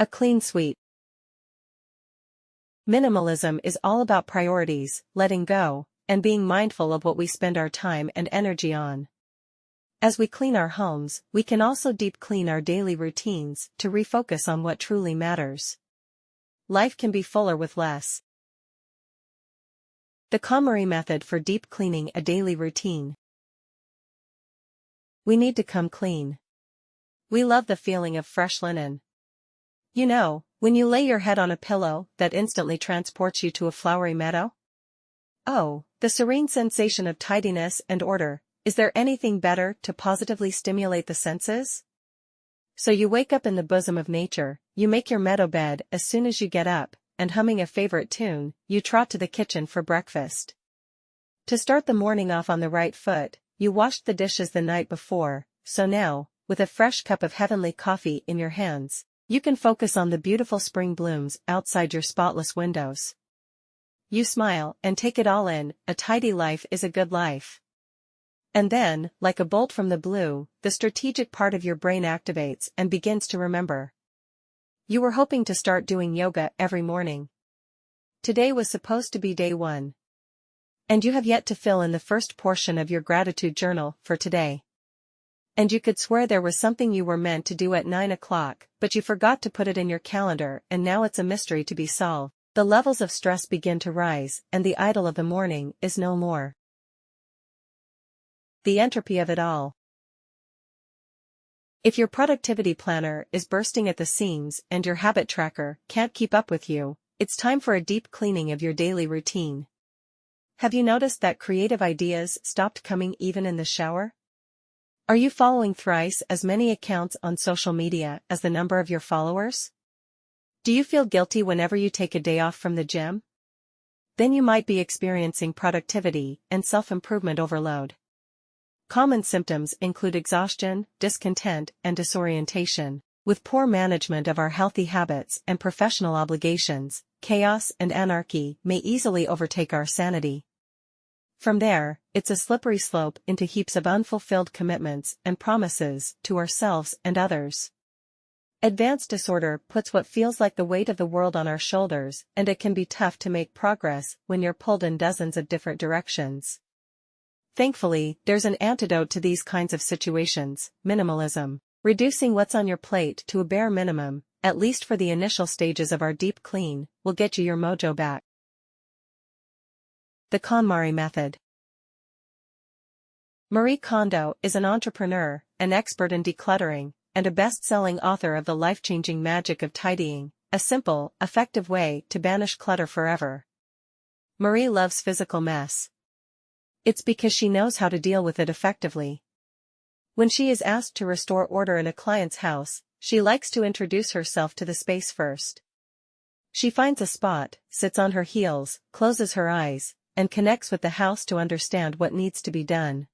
A clean sweep. Minimalism is all about priorities, letting go, and being mindful of what we spend our time and energy on. As we clean our homes, we can also deep clean our daily routines to refocus on what truly matters. Life can be fuller with less. The KonMari method for deep cleaning a daily routine. We need to come clean. We love the feeling of fresh linen. You know, when you lay your head on a pillow that instantly transports you to a flowery meadow? Oh, the serene sensation of tidiness and order. Is there anything better to positively stimulate the senses? So you wake up in the bosom of nature, you make your meadow bed as soon as you get up, and humming a favorite tune, you trot to the kitchen for breakfast. To start the morning off on the right foot, you washed the dishes the night before, so now, with a fresh cup of heavenly coffee in your hands, you can focus on the beautiful spring blooms outside your spotless windows. You smile and take it all in. A tidy life is a good life. And then, like a bolt from the blue, the strategic part of your brain activates and begins to remember. You were hoping to start doing yoga every morning. Today was supposed to be day 1. And you have yet to fill in the first portion of your gratitude journal for today. And you could swear there was something you were meant to do at 9 o'clock, but you forgot to put it in your calendar, and now it's a mystery to be solved. The levels of stress begin to rise, and the idol of the morning is no more. The entropy of it all. If your productivity planner is bursting at the seams and your habit tracker can't keep up with you, it's time for a deep cleaning of your daily routine. Have you noticed that creative ideas stopped coming even in the shower? Are you following thrice as many accounts on social media as the number of your followers? Do you feel guilty whenever you take a day off from the gym? Then you might be experiencing productivity and self-improvement overload. Common symptoms include exhaustion, discontent, and disorientation. With poor management of our healthy habits and professional obligations, chaos and anarchy may easily overtake our sanity. From there, it's a slippery slope into heaps of unfulfilled commitments and promises to ourselves and others. Advanced disorder puts what feels like the weight of the world on our shoulders, and it can be tough to make progress when you're pulled in dozens of different directions. Thankfully, there's an antidote to these kinds of situations: minimalism. Reducing what's on your plate to a bare minimum, at least for the initial stages of our deep clean, will get you your mojo back. The KonMari method. Marie Kondo is an entrepreneur, an expert in decluttering, and a best-selling author of The Life-Changing Magic of Tidying, a simple, effective way to banish clutter forever. Marie loves physical mess. It's because she knows how to deal with it effectively. When she is asked to restore order in a client's house, she likes to introduce herself to the space first. She finds a spot, sits on her heels, closes her eyes, and connects with the house to understand what needs to be done.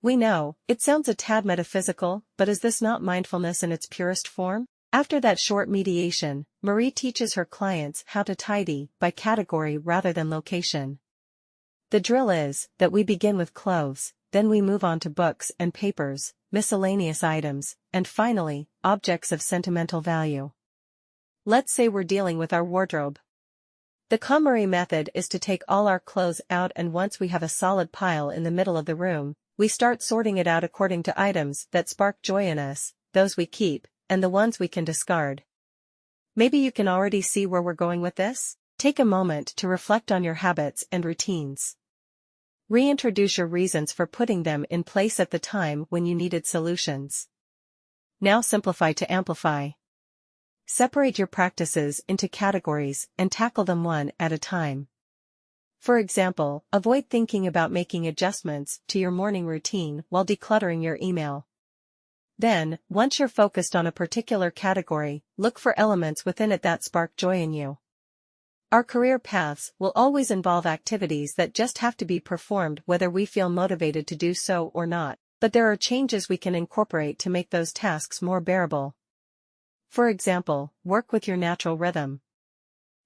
We know, it sounds a tad metaphysical, but is this not mindfulness in its purest form? After that short mediation, Marie teaches her clients how to tidy by category rather than location. The drill is that we begin with clothes, then we move on to books and papers, miscellaneous items, and finally, objects of sentimental value. Let's say we're dealing with our wardrobe. The KonMari method is to take all our clothes out, and once we have a solid pile in the middle of the room, we start sorting it out according to items that spark joy in us, those we keep, and the ones we can discard. Maybe you can already see where we're going with this? Take a moment to reflect on your habits and routines. Reintroduce your reasons for putting them in place at the time when you needed solutions. Now simplify to amplify. Separate your practices into categories and tackle them one at a time. For example, avoid thinking about making adjustments to your morning routine while decluttering your email. Then, once you're focused on a particular category, look for elements within it that spark joy in you. Our career paths will always involve activities that just have to be performed whether we feel motivated to do so or not, but there are changes we can incorporate to make those tasks more bearable. For example, work with your natural rhythm.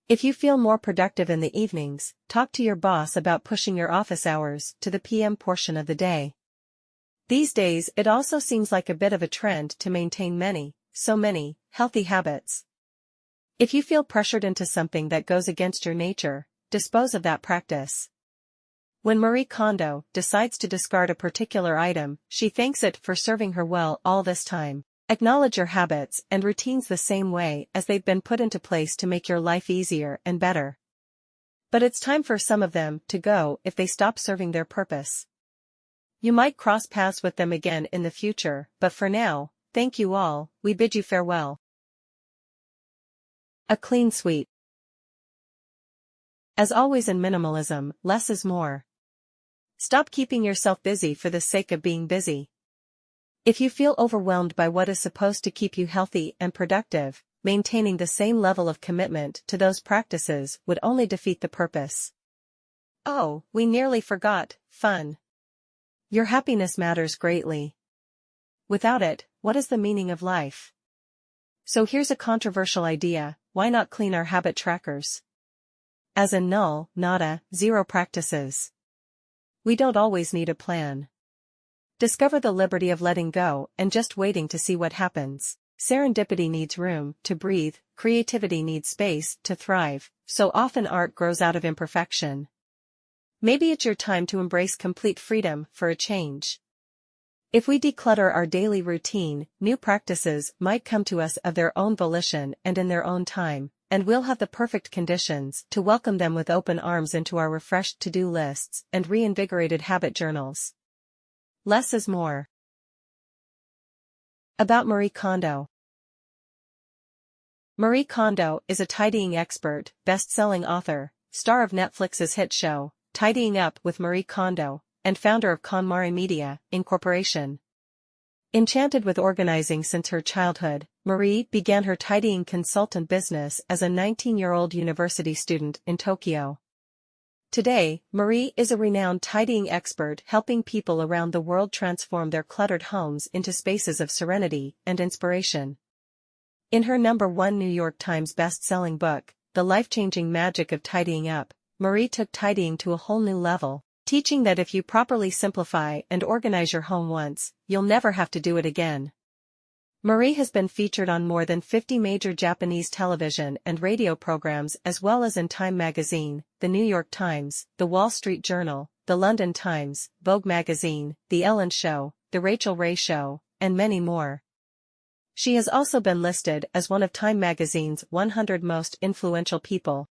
If you feel more productive in the evenings, talk to your boss about pushing your office hours to the PM portion of the day. These days it also seems like a bit of a trend to maintain so many, healthy habits. If you feel pressured into something that goes against your nature, dispose of that practice. When Marie Kondo decides to discard a particular item, she thanks it for serving her well all this time. Acknowledge your habits and routines the same way as they've been put into place to make your life easier and better. But it's time for some of them to go if they stop serving their purpose. You might cross paths with them again in the future, but for now, thank you all, we bid you farewell. A clean sweep. As always in minimalism, less is more. Stop keeping yourself busy for the sake of being busy. If you feel overwhelmed by what is supposed to keep you healthy and productive, maintaining the same level of commitment to those practices would only defeat the purpose. Oh, we nearly forgot, fun. Your happiness matters greatly. Without it, what is the meaning of life? So here's a controversial idea: why not clean our habit trackers? As in null, nada, zero practices. We don't always need a plan. Discover the liberty of letting go and just waiting to see what happens. Serendipity needs room to breathe, creativity needs space to thrive, so often art grows out of imperfection. Maybe it's your time to embrace complete freedom for a change. If we declutter our daily routine, new practices might come to us of their own volition and in their own time, and we'll have the perfect conditions to welcome them with open arms into our refreshed to-do lists and reinvigorated habit journals. Less is more. About Marie Kondo. Marie Kondo is a tidying expert, best-selling author, star of Netflix's hit show, Tidying Up with Marie Kondo, and founder of KonMari Media, Incorporation. Enchanted with organizing since her childhood, Marie began her tidying consultant business as a 19-year-old university student in Tokyo. Today, Marie is a renowned tidying expert helping people around the world transform their cluttered homes into spaces of serenity and inspiration. In her #1 New York Times best-selling book, The Life-Changing Magic of Tidying Up, Marie took tidying to a whole new level, teaching that if you properly simplify and organize your home once, you'll never have to do it again. Marie has been featured on more than 50 major Japanese television and radio programs as well as in Time magazine, The New York Times, The Wall Street Journal, The London Times, Vogue magazine, The Ellen Show, The Rachel Ray Show, and many more. She has also been listed as one of Time magazine's 100 most influential people.